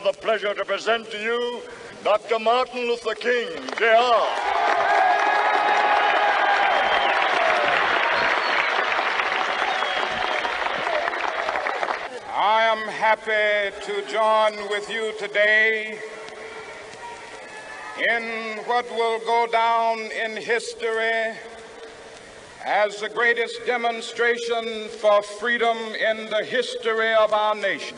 the pleasure to present to you Dr. Martin Luther King, Jr. I am happy to join with you today in what will go down in history as the greatest demonstration for freedom in the history of our nation.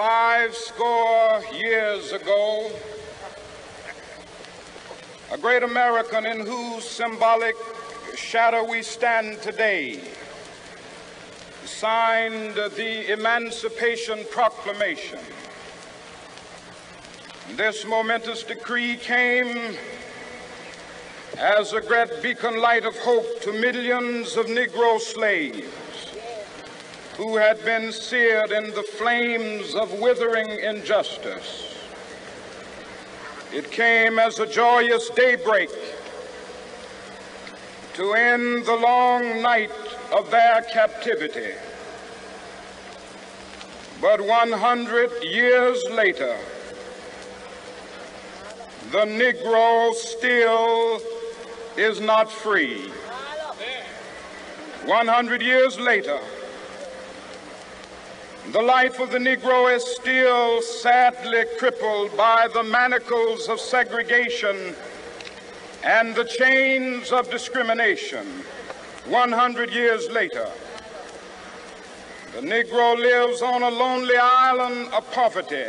Five score years ago, a great American in whose symbolic shadow we stand today signed the Emancipation Proclamation. This momentous decree came as a great beacon light of hope to millions of Negro slaves who had been seared in the flames of withering injustice. It came as a joyous daybreak to end the long night of their captivity. But 100 years later, the Negro still is not free. 100 years later, the life of the Negro is still sadly crippled by the manacles of segregation and the chains of discrimination. 100 years later, the Negro lives on a lonely island of poverty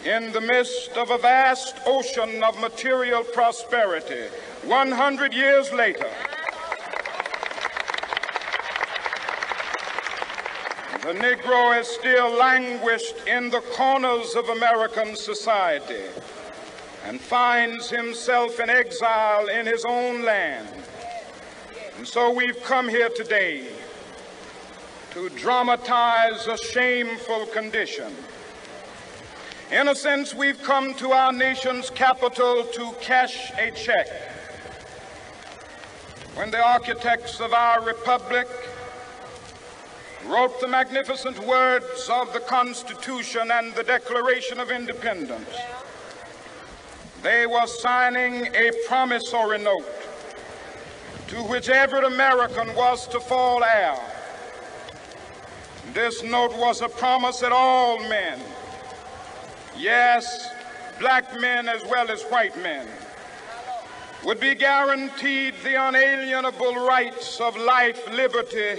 in the midst of a vast ocean of material prosperity. 100 years later, the Negro is still languished in the corners of American society and finds himself in exile in his own land. And so we've come here today to dramatize a shameful condition. In a sense, we've come to our nation's capital to cash a check. When the architects of our republic wrote the magnificent words of the Constitution and the Declaration of Independence, they were signing a promissory note to which every American was to fall heir. This note was a promise that all men, yes, black men as well as white men, would be guaranteed the unalienable rights of life, liberty,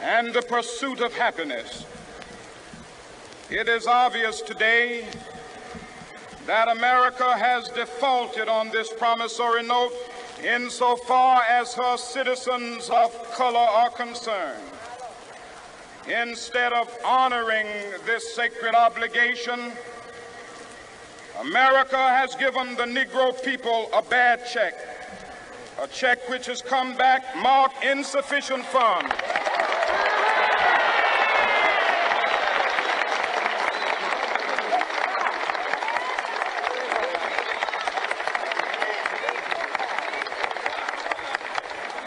and the pursuit of happiness. It is obvious today that America has defaulted on this promissory note insofar as her citizens of color are concerned. Instead of honoring this sacred obligation, America has given the Negro people a bad check, a check which has come back marked insufficient funds.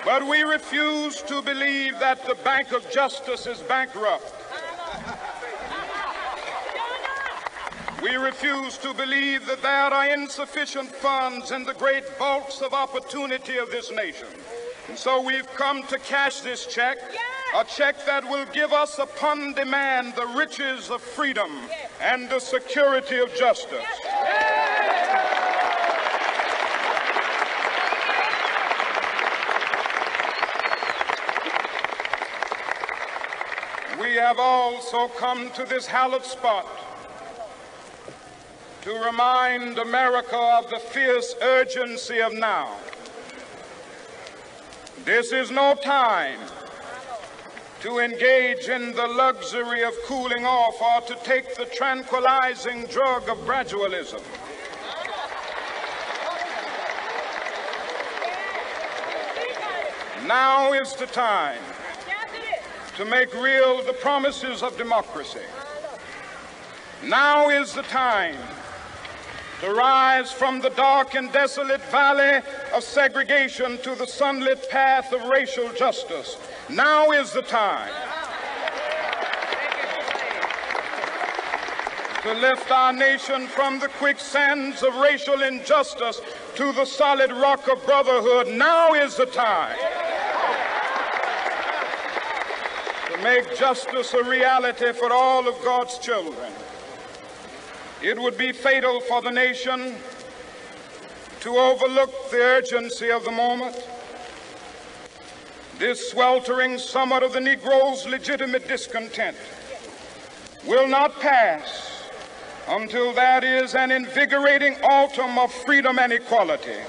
But we refuse to believe that the Bank of Justice is bankrupt. We refuse to believe that there are insufficient funds in the great vaults of opportunity of this nation. And so we've come to cash this check, a check that will give us upon demand the riches of freedom and the security of justice. We have also come to this hallowed spot to remind America of the fierce urgency of now. This is no time to engage in the luxury of cooling off or to take the tranquilizing drug of gradualism. Now is the time to make real the promises of democracy. Now is the time to rise from the dark and desolate valley of segregation to the sunlit path of racial justice. Now is the time to lift our nation from the quicksands of racial injustice to the solid rock of brotherhood. Now is the time to make justice a reality for all of God's children. It would be fatal for the nation to overlook the urgency of the moment. This sweltering summit of the Negro's legitimate discontent will not pass until that is an invigorating autumn of freedom and equality.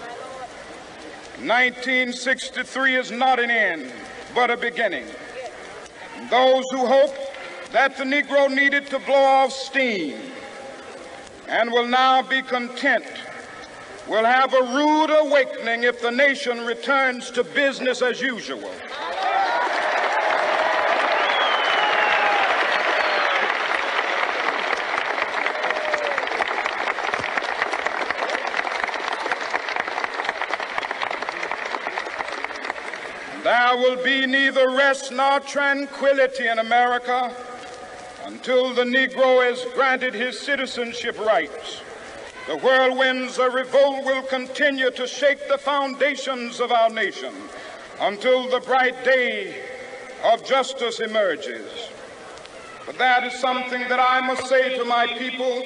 1963 is not an end, but a beginning. Those who hope that the Negro needed to blow off steam and will now be content will have a rude awakening if the nation returns to business as usual. There will be neither rest nor tranquility in America until the Negro is granted his citizenship rights. The whirlwinds of revolt will continue to shake the foundations of our nation until the bright day of justice emerges. But that is something that I must say to my people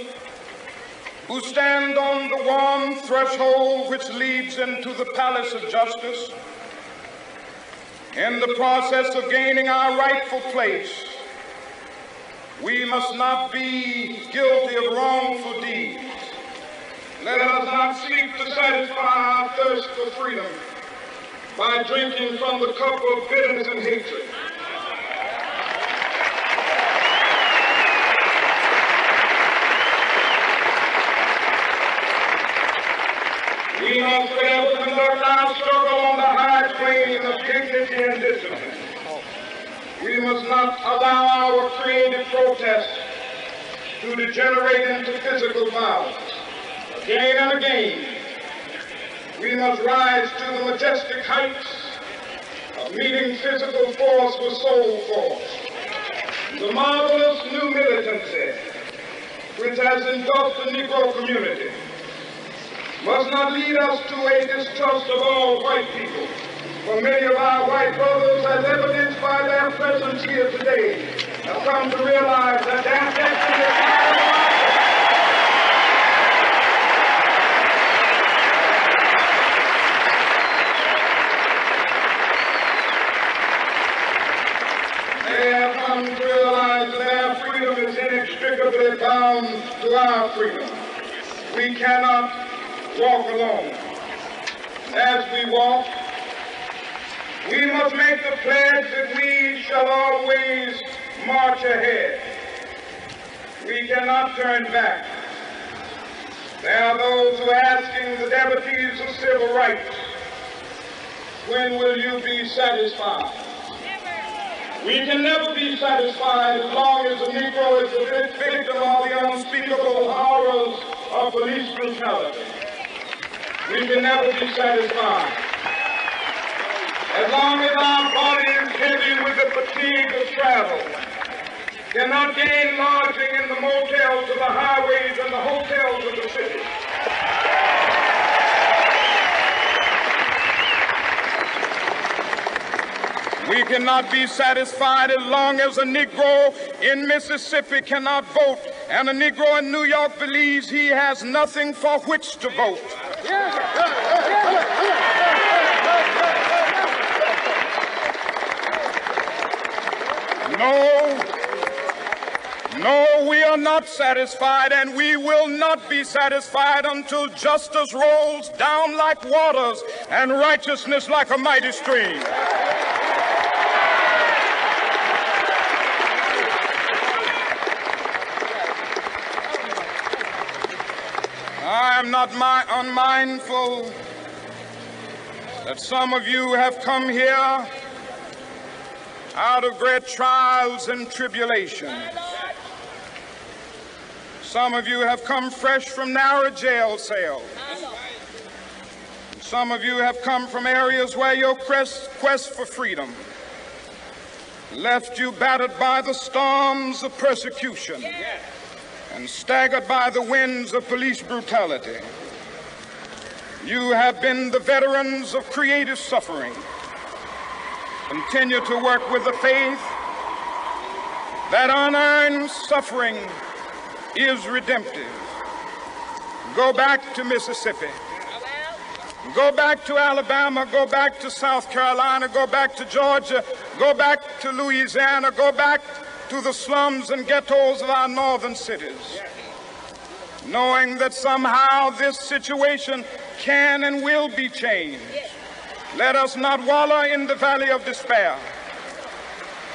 who stand on the warm threshold which leads into the palace of justice. In the process of gaining our rightful place, we must not be guilty of wrongful deeds. Let us not seek to satisfy our thirst for freedom by drinking from the cup of bitterness and hatred. We must forever conduct our struggle on the high plane of dignity and discipline. We must not allow our creative protest to degenerate into physical violence. Again and again, we must rise to the majestic heights of meeting physical force with soul force. The marvelous new militancy which has engulfed the Negro community must not lead us to a distrust of all white people. For many of our white brothers, as evidenced by their presence here today, have come to realize that their destiny is not they have come to realize that their freedom is inextricably bound to our freedom. We cannot walk alone. As we walk, we must make the pledge that we shall always march ahead. We cannot turn back. There are those who are asking the devotees of civil rights, when will you be satisfied? We can never be satisfied as long as the Negro is the victim of the unspeakable horrors of police brutality. We can never be satisfied. As long as our body is heavy with the fatigue of travel, cannot gain lodging in the motels of the highways and the hotels of the city. We cannot be satisfied as long as a Negro in Mississippi cannot vote and a Negro in New York believes he has nothing for which to vote. No, we are not satisfied, and we will not be satisfied until justice rolls down like waters and righteousness like a mighty stream. I am not unmindful that some of you have come here out of great trials and tribulations. Some of you have come fresh from narrow jail cells. Some of you have come from areas where your quest for freedom left you battered by the storms of persecution and staggered by the winds of police brutality. You have been the veterans of creative suffering. Continue to work with the faith that unearned suffering is redemptive. Go back to Mississippi. Go back to Alabama. Go back to South Carolina. Go back to Georgia. Go back to Louisiana. Go back to the slums and ghettos of our northern cities, knowing that somehow this situation can and will be changed. Let us not wallow in the valley of despair.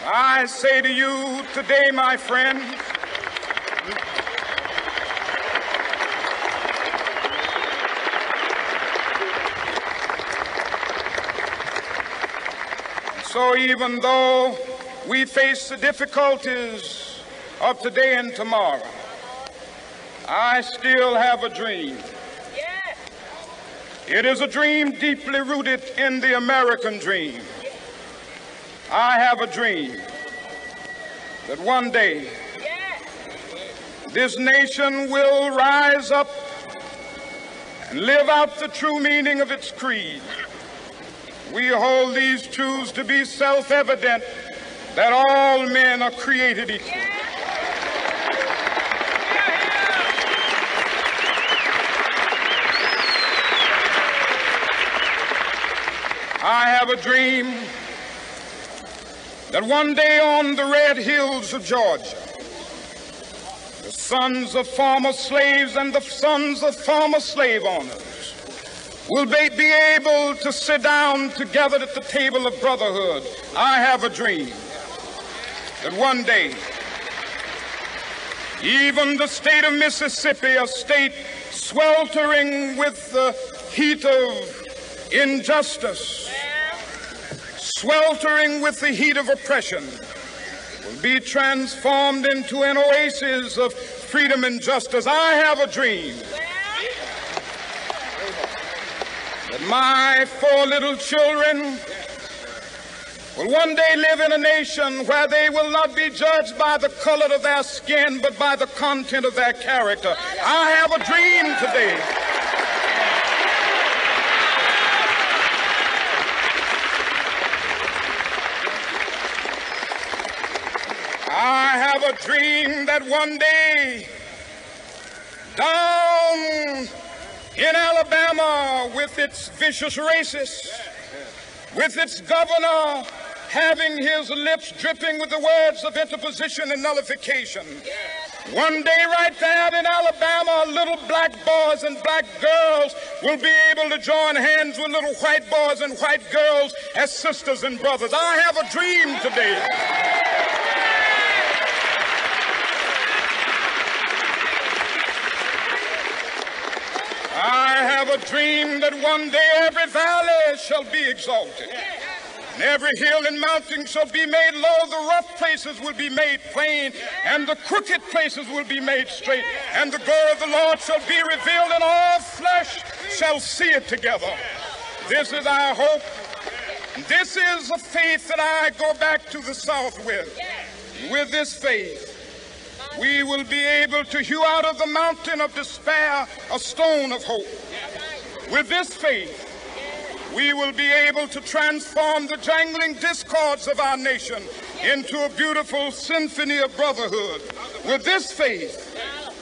I say to you today, my friends, so even though we face the difficulties of today and tomorrow, I still have a dream. It is a dream deeply rooted in the American dream. I have a dream that one day this nation will rise up and live out the true meaning of its creed. We hold these truths to be self-evident, that all men are created equal. I have a dream that one day on the red hills of Georgia, the sons of former slaves and the sons of former slave owners will be able to sit down together at the table of brotherhood. I have a dream that one day, even the state of Mississippi, a state sweltering with the heat of injustice, sweltering with the heat of oppression, will be transformed into an oasis of freedom and justice. I have a dream that my 4 little children will one day live in a nation where they will not be judged by the color of their skin, but by the content of their character. I have a dream today a dream that one day down in Alabama, with its vicious racists, with its governor having his lips dripping with the words of interposition and nullification, one day right there in Alabama, little black boys and black girls will be able to join hands with little white boys and white girls as sisters and brothers. I have a dream today that one day every valley shall be exalted, and every hill and mountain shall be made low. The rough places will be made plain, and the crooked places will be made straight, and the glory of the Lord shall be revealed, and all flesh shall see it together. This is our hope. This is a faith that I go back to the South with. With this faith, we will be able to hew out of the mountain of despair a stone of hope. With this faith, we will be able to transform the jangling discords of our nation into a beautiful symphony of brotherhood. With this faith,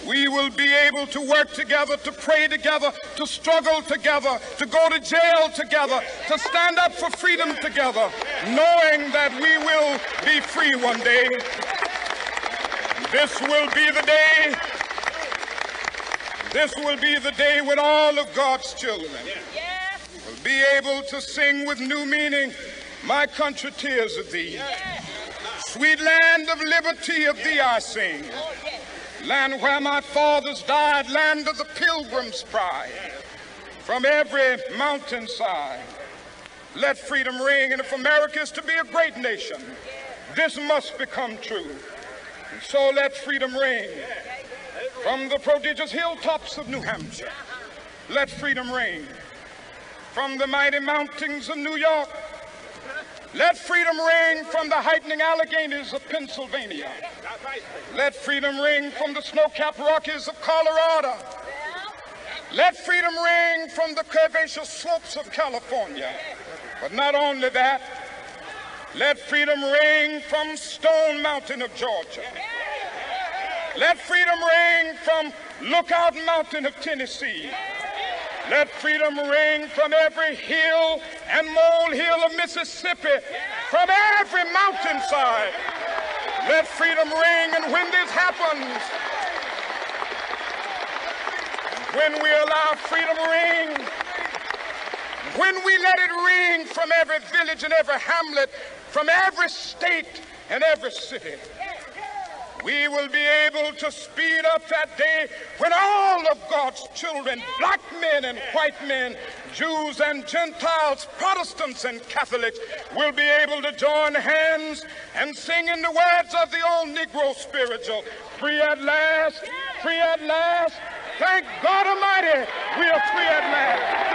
we will be able to work together, to pray together, to struggle together, to go to jail together, to stand up for freedom together, knowing that we will be free one day. This will be the day. This will be the day when all of God's children will be able to sing with new meaning, "My country, tears of thee. Sweet land of liberty, of thee I sing. Land where my fathers died, land of the pilgrim's pride. From every mountainside, let freedom ring. And if America is to be a great nation, this must become true. And so let freedom ring. From the prodigious hilltops of New Hampshire, let freedom ring. from the mighty mountains of New York. Let freedom ring from the heightening Alleghenies of Pennsylvania. Let freedom ring from the snow-capped Rockies of Colorado. Let freedom ring from the curvaceous slopes of California. But not only that, let freedom ring from Stone Mountain of Georgia. Let freedom ring from Lookout Mountain of Tennessee. Let freedom ring from every hill and molehill of Mississippi, from every mountainside. Let freedom ring, and when this happens, when we allow freedom to ring, when we let it ring from every village and every hamlet, from every state and every city, we will be able to speed up that day when all of God's children, black men and white men, Jews and Gentiles, Protestants and Catholics, will be able to join hands and sing in the words of the old Negro spiritual, free at last, thank God Almighty, we are free at last.